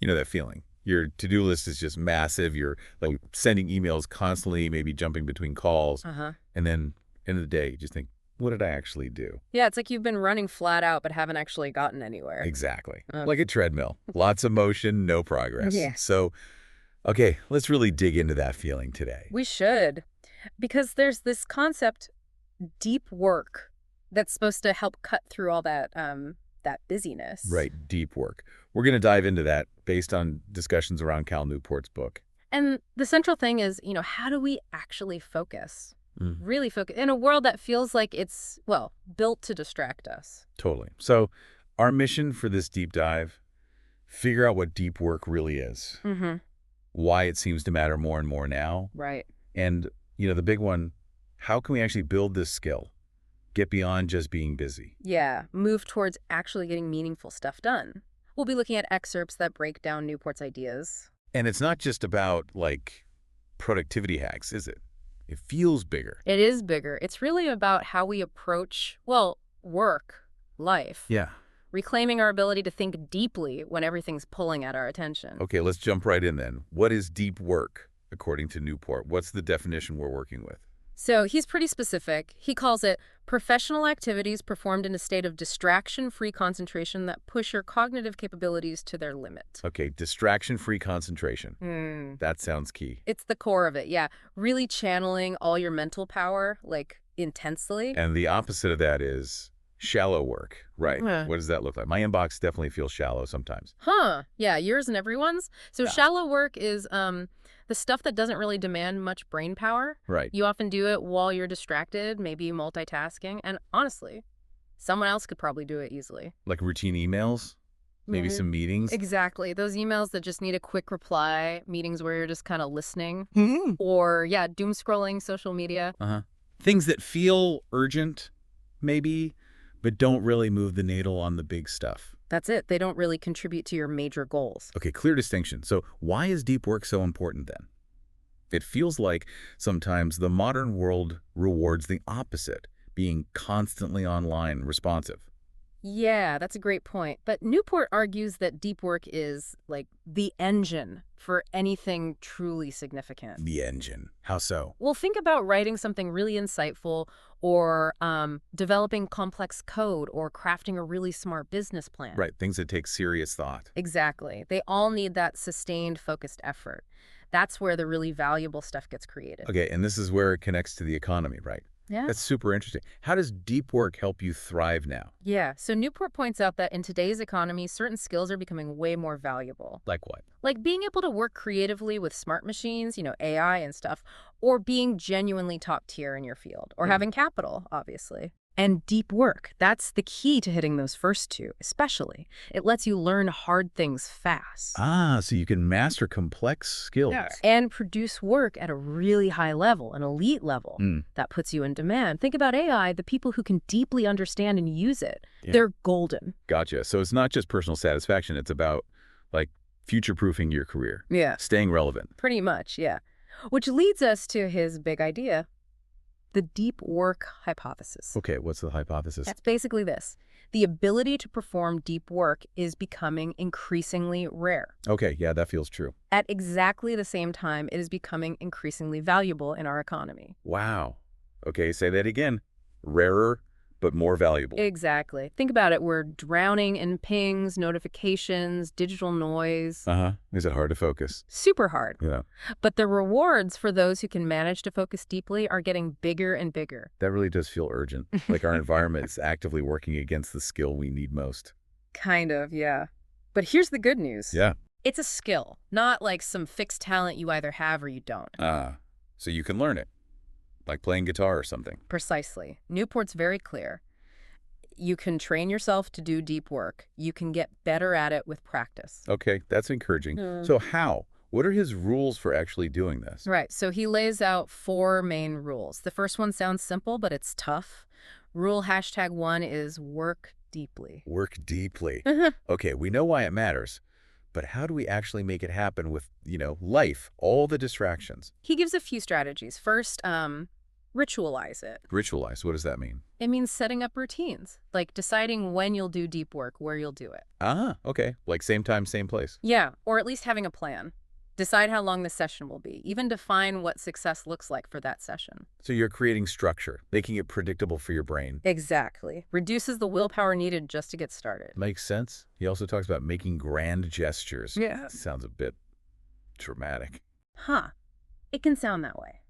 You know that feeling. Your to-do list is just massive. You're like sending emails constantly, maybe jumping between calls. And then end of the day, you just think, what did I actually do? Yeah, it's like you've been running flat out but haven't actually gotten anywhere. Exactly. Like a treadmill. Lots of motion, no progress. Yeah. So, okay, let's really dig into that feeling today. We should. Because there's this concept, deep work, that's supposed to help cut through all that busyness. Right, deep work. We're going to dive into that based on discussions around Cal Newport's book. And the central thing is, how do we actually focus? Really focus in a world that feels like it's, well, built to distract us. Totally. So our mission for this deep dive, figure out what deep work really is, why it seems to matter more and more now. Right. And, the big one, how can we actually build this skill? Get beyond just being busy. Yeah, move towards actually getting meaningful stuff done. We'll be looking at excerpts that break down Newport's ideas. And it's not just about, productivity hacks, is it? It feels bigger. It is bigger. It's really about how we approach, well, work, life. Yeah. Reclaiming our ability to think deeply when everything's pulling at our attention. Okay, let's jump right in then. What is deep work, according to Newport? What's the definition we're working with? So he's pretty specific. He calls it professional activities performed in a state of distraction-free concentration that push your cognitive capabilities to their limit. Okay, distraction-free concentration. That sounds key. It's the core of it, yeah. Really channeling all your mental power, intensely. And the opposite of that is shallow work, right? What does that look like? My inbox definitely feels shallow sometimes. Yeah, yours and everyone's. So shallow work is the stuff that doesn't really demand much brain power. Right. You often do it while you're distracted, maybe multitasking. And honestly, someone else could probably do it easily. Like routine emails? Maybe some meetings? Exactly. Those emails that just need a quick reply, meetings where you're just kind of listening. Or, doom scrolling social media. Things that feel urgent, maybe, but don't really move the needle on the big stuff. That's it. They don't really contribute to your major goals. Okay, clear distinction. So why is deep work so important then? It feels like sometimes the modern world rewards the opposite, being constantly online, responsive. Yeah, that's a great point. But Newport argues that deep work is, the engine for anything truly significant. The engine. How so? Well, think about writing something really insightful or developing complex code or crafting a really smart business plan. Right, things that take serious thought. Exactly. They all need that sustained, focused effort. That's where the really valuable stuff gets created. Okay, and this is where it connects to the economy, right? Yeah. That's super interesting. How does deep work help you thrive now? Yeah. So Newport points out that in today's economy, certain skills are becoming way more valuable. Like what? Like being able to work creatively with smart machines, AI and stuff, or being genuinely top tier in your field, or having capital, obviously. And deep work, that's the key to hitting those first two, especially. It lets you learn hard things fast. So you can master complex skills. Yeah. And produce work at a really high level, an elite level. That puts you in demand. Think about AI, the people who can deeply understand and use it. Yeah. They're golden. Gotcha. So it's not just personal satisfaction. It's about, future-proofing your career. Yeah. Staying relevant. Pretty much, yeah. Which leads us to his big idea. The deep work hypothesis. Okay, what's the hypothesis? That's basically this. The ability to perform deep work is becoming increasingly rare. Okay, yeah, that feels true. At exactly the same time, it is becoming increasingly valuable in our economy. Wow. Okay, say that again. Rarer, but more valuable. Exactly. Think about it. We're drowning in pings, notifications, digital noise. Is it hard to focus? Super hard. Yeah. But the rewards for those who can manage to focus deeply are getting bigger and bigger. That really does feel urgent. Like our environment is actively working against the skill we need most. Kind of, yeah. But here's the good news. Yeah. It's a skill, not like some fixed talent you either have or you don't. So you can learn it. Like playing guitar or something. Precisely. Newport's very clear. You can train yourself to do deep work. You can get better at it with practice. Okay, that's encouraging. So how? What are his rules for actually doing this? Right, so he lays out 4 main rules. The first one sounds simple, but it's tough. Rule #1 is work deeply. Work deeply. Okay, we know why it matters. But how do we actually make it happen with, life, all the distractions? He gives a few strategies. First, Ritualize it. Ritualize, what does that mean? It means setting up routines, like deciding when you'll do deep work, where you'll do it. Ah, okay. Like same time, same place. Yeah, or at least having a plan. Decide how long the session will be. Even define what success looks like for that session. So you're creating structure, making it predictable for your brain. Exactly. Reduces the willpower needed just to get started. Makes sense. He also talks about making grand gestures. Yeah. Sounds a bit dramatic. Huh. It can sound that way.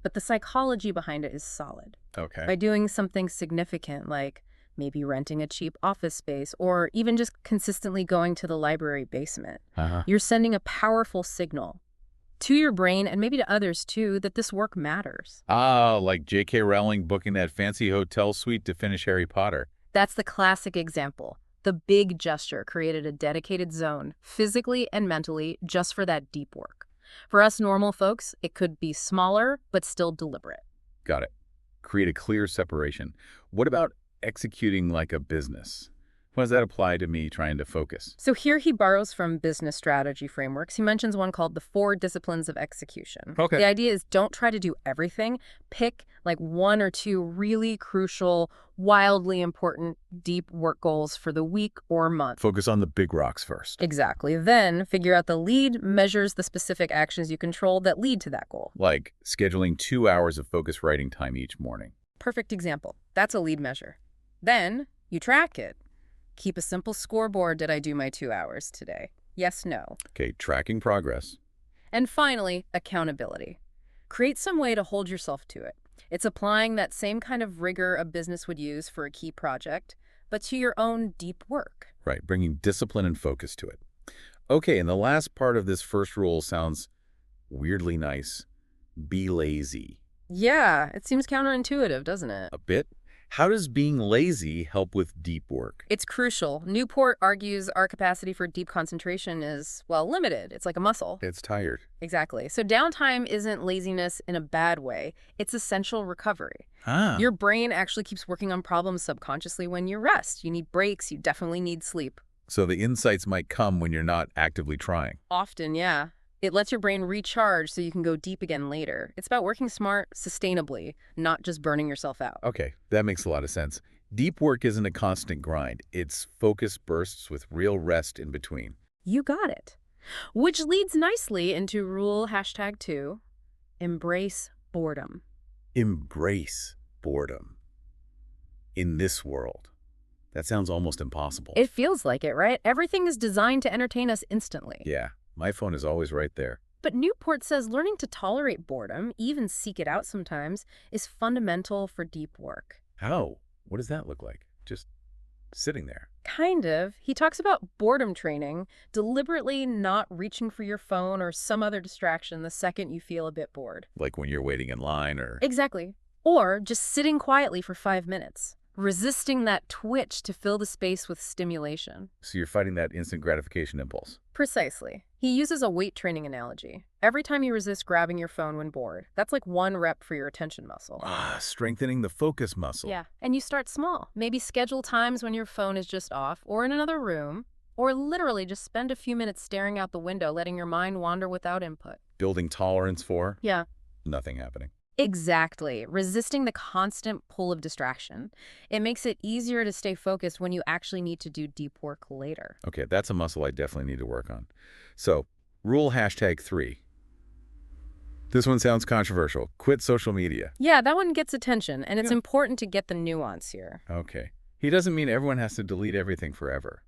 But the psychology behind it is solid. Okay. By doing something significant, like maybe renting a cheap office space or even just consistently going to the library basement, you're sending a powerful signal to your brain and maybe to others too that this work matters. Ah, like J.K. Rowling booking that fancy hotel suite to finish Harry Potter. That's the classic example. The big gesture created a dedicated zone, physically and mentally, just for that deep work. For us normal folks, it could be smaller, but still deliberate. Got it. Create a clear separation. What about executing like a business? How does that apply to me trying to focus? So here he borrows from business strategy frameworks. He mentions one called the 4 disciplines of execution. Okay. The idea is don't try to do everything. Pick like 1 or 2 really crucial, wildly important, deep work goals for the week or month. Focus on the big rocks first. Exactly. Then figure out the lead measures, the specific actions you control that lead to that goal. Like scheduling 2 hours of focus writing time each morning. Perfect example. That's a lead measure. Then you track it. Keep a simple scoreboard. Did I do my 2 hours today? Yes, no. Okay, tracking progress. And finally, accountability. Create some way to hold yourself to it. It's applying that same kind of rigor a business would use for a key project, but to your own deep work. Right, bringing discipline and focus to it. Okay, and the last part of this first rule sounds weirdly nice. Be lazy. Yeah, it seems counterintuitive, doesn't it? A bit. How does being lazy help with deep work? It's crucial. Newport argues our capacity for deep concentration is, well, limited. It's like a muscle. It's tired. Exactly. So downtime isn't laziness in a bad way. It's essential recovery. Ah. Your brain actually keeps working on problems subconsciously when you rest. You need breaks. You definitely need sleep. So the insights might come when you're not actively trying. Often, yeah. It lets your brain recharge so you can go deep again later. It's about working smart, sustainably, not just burning yourself out. Okay, that makes a lot of sense. Deep work isn't a constant grind. It's focus bursts with real rest in between. You got it. Which leads nicely into rule #2, embrace boredom. Embrace boredom. In this world. That sounds almost impossible. It feels like it, right? Everything is designed to entertain us instantly. Yeah, my phone is always right there. But Newport says learning to tolerate boredom, even seek it out sometimes, is fundamental for deep work. How? What does that look like? Just sitting there. Kind of. He talks about boredom training, deliberately not reaching for your phone or some other distraction the second you feel a bit bored. Like when you're waiting in line or... Exactly. Or just sitting quietly for 5 minutes, resisting that twitch to fill the space with stimulation. So you're fighting that instant gratification impulse. Precisely. He uses a weight training analogy. Every time you resist grabbing your phone when bored, that's like 1 rep for your attention muscle. Ah, strengthening the focus muscle. Yeah, and you start small. Maybe schedule times when your phone is just off or in another room, or literally just spend a few minutes staring out the window, letting your mind wander without input. Building tolerance for... Yeah. Nothing happening. Exactly. Resisting the constant pull of distraction. It makes it easier to stay focused when you actually need to do deep work later. Okay, that's a muscle I definitely need to work on. So, rule #3. This one sounds controversial. Quit social media. Yeah, that one gets attention, and it's Yeah. important to get the nuance here. Okay. He doesn't mean everyone has to delete everything forever.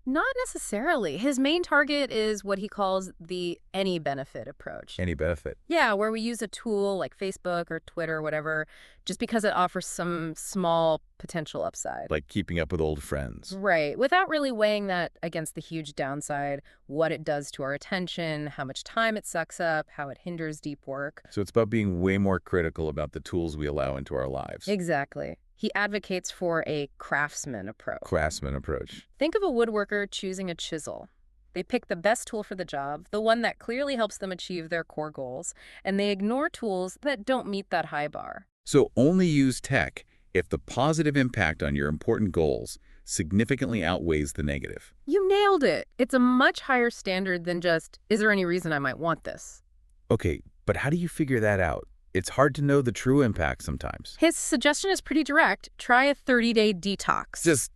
Not necessarily. His main target is what he calls the any benefit approach. Any benefit. Yeah, where we use a tool like Facebook or Twitter or whatever, just because it offers some small potential upside. Like keeping up with old friends. Right, without really weighing that against the huge downside, what it does to our attention, how much time it sucks up, how it hinders deep work. So it's about being way more critical about the tools we allow into our lives. Exactly. He advocates for a craftsman approach. Craftsman approach. Think of a woodworker choosing a chisel. They pick the best tool for the job, the one that clearly helps them achieve their core goals, and they ignore tools that don't meet that high bar. So only use tech if the positive impact on your important goals significantly outweighs the negative. You nailed it. It's a much higher standard than just, is there any reason I might want this? Okay, but how do you figure that out? It's hard to know the true impact sometimes. His suggestion is pretty direct. Try a 30-day detox. Just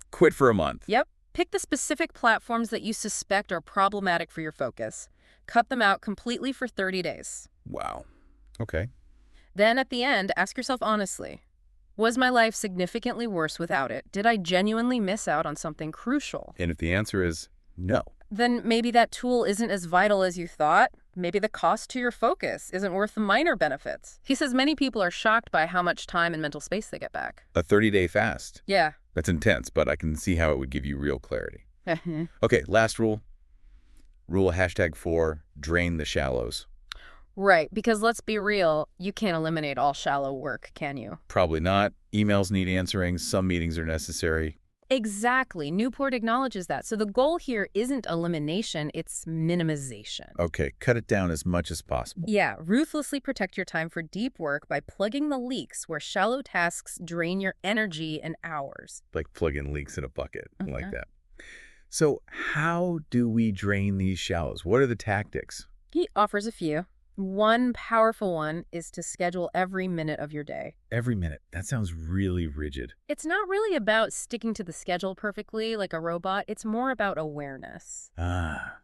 quit for a month. Yep. Pick the specific platforms that you suspect are problematic for your focus. Cut them out completely for 30 days. Wow. Okay. Then at the end, ask yourself honestly, was my life significantly worse without it? Did I genuinely miss out on something crucial? And if the answer is no, Then maybe that tool isn't as vital as you thought. Maybe the cost to your focus isn't worth the minor benefits. He says many people are shocked by how much time and mental space they get back. a 30-day fast. Yeah. That's intense, but I can see how it would give you real clarity. Okay, last rule. Rule #4, drain the shallows. Right, because let's be real, you can't eliminate all shallow work, can you? Probably not. Emails need answering. Some meetings are necessary. Exactly. Newport acknowledges that. So the goal here isn't elimination, it's minimization. Okay, cut it down as much as possible. Yeah, ruthlessly protect your time for deep work by plugging the leaks where shallow tasks drain your energy and hours. Like plugging leaks in a bucket, like that. So how do we drain these shallows? What are the tactics? He offers a few. One powerful one is to schedule every minute of your day. Every minute. That sounds really rigid. It's not really about sticking to the schedule perfectly like a robot. It's more about awareness.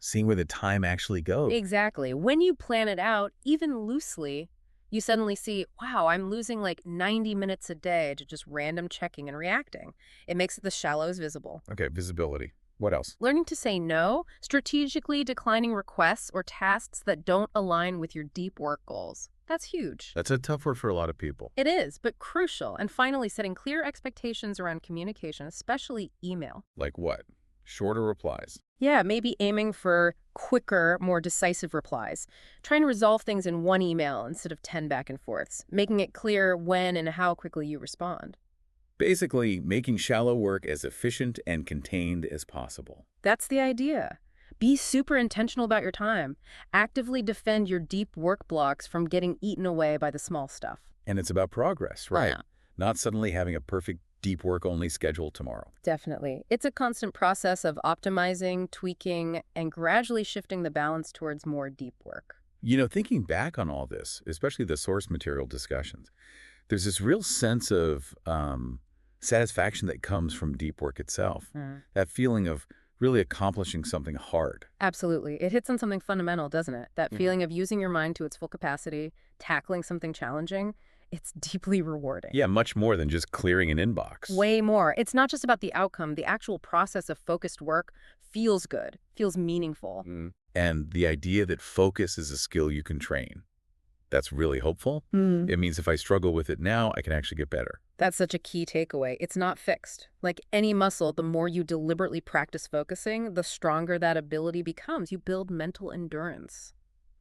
Seeing where the time actually goes. Exactly. When you plan it out, even loosely, you suddenly see, wow, I'm losing like 90 minutes a day to just random checking and reacting. It makes the shallows visible. Okay, visibility. What else? Learning to say no, strategically declining requests or tasks that don't align with your deep work goals. That's huge. That's a tough word for a lot of people. It is, but crucial. And finally, setting clear expectations around communication, especially email. Like what? Shorter replies. Yeah, maybe aiming for quicker, more decisive replies. Trying to resolve things in one email instead of 10 back and forths. Making it clear when and how quickly you respond. Basically, making shallow work as efficient and contained as possible. That's the idea. Be super intentional about your time. Actively defend your deep work blocks from getting eaten away by the small stuff. And it's about progress, right? Yeah. Not suddenly having a perfect deep work only schedule tomorrow. Definitely. It's a constant process of optimizing, tweaking, and gradually shifting the balance towards more deep work. You know, thinking back on all this, especially the source material discussions, there's this real sense of satisfaction that comes from deep work itself. That feeling of really accomplishing something hard. Absolutely. It hits on something fundamental, doesn't it? That feeling of using your mind to its full capacity, tackling something challenging. It's deeply rewarding. Yeah, much more than just clearing an inbox. Way more. It's not just about the outcome. The actual process of focused work feels good, feels meaningful. And the idea that focus is a skill you can train. That's really hopeful. It means if I struggle with it now, I can actually get better. That's such a key takeaway. It's not fixed. Like any muscle, the more you deliberately practice focusing, the stronger that ability becomes. You build mental endurance.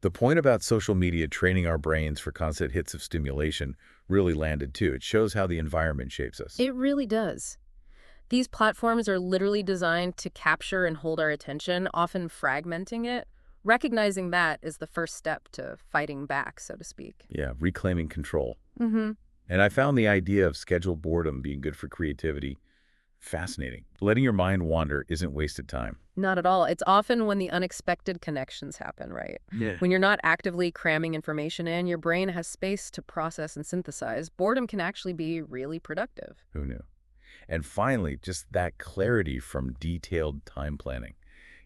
The point about social media training our brains for constant hits of stimulation really landed too. It shows how the environment shapes us. It really does. These platforms are literally designed to capture and hold our attention, often fragmenting it. Recognizing that is the first step to fighting back, so to speak. Yeah, reclaiming control. And I found the idea of scheduled boredom being good for creativity fascinating. Letting your mind wander isn't wasted time. Not at all. It's often when the unexpected connections happen, right? Yeah. When you're not actively cramming information in, your brain has space to process and synthesize. Boredom can actually be really productive. Who knew? And finally, just that clarity from detailed time planning.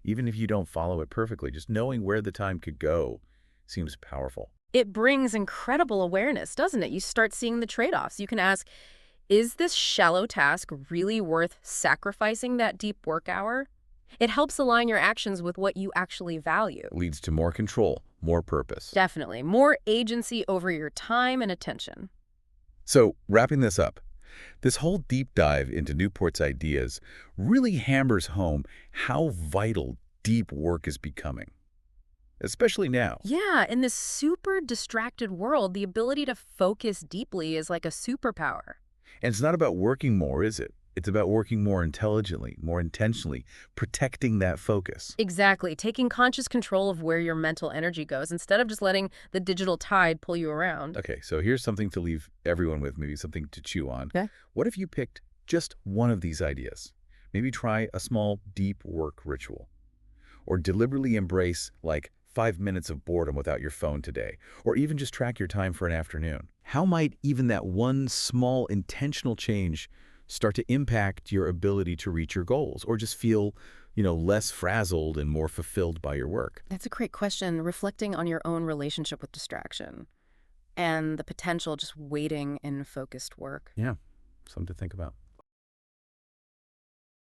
Even if you don't follow it perfectly, just knowing where the time could go seems powerful. It brings incredible awareness, doesn't it? You start seeing the trade-offs. You can ask, is this shallow task really worth sacrificing that deep work hour? It helps align your actions with what you actually value. It leads to more control, more purpose. Definitely. More agency over your time and attention. So, wrapping this up, this whole deep dive into Newport's ideas really hammers home how vital deep work is becoming, especially now. Yeah, in this super distracted world, the ability to focus deeply is like a superpower. And it's not about working more, is it? It's about working more intelligently, more intentionally, protecting that focus. Exactly. Taking conscious control of where your mental energy goes instead of just letting the digital tide pull you around. Okay, so here's something to leave everyone with, maybe something to chew on. Okay. What if you picked just one of these ideas? Maybe try a small deep work ritual. Or deliberately embrace, like, 5 minutes of boredom without your phone today, or even just track your time for an afternoon. How might even that one small intentional change start to impact your ability to reach your goals, or just feel, less frazzled and more fulfilled by your work? That's a great question, reflecting on your own relationship with distraction and the potential just waiting in focused work. Yeah, something to think about.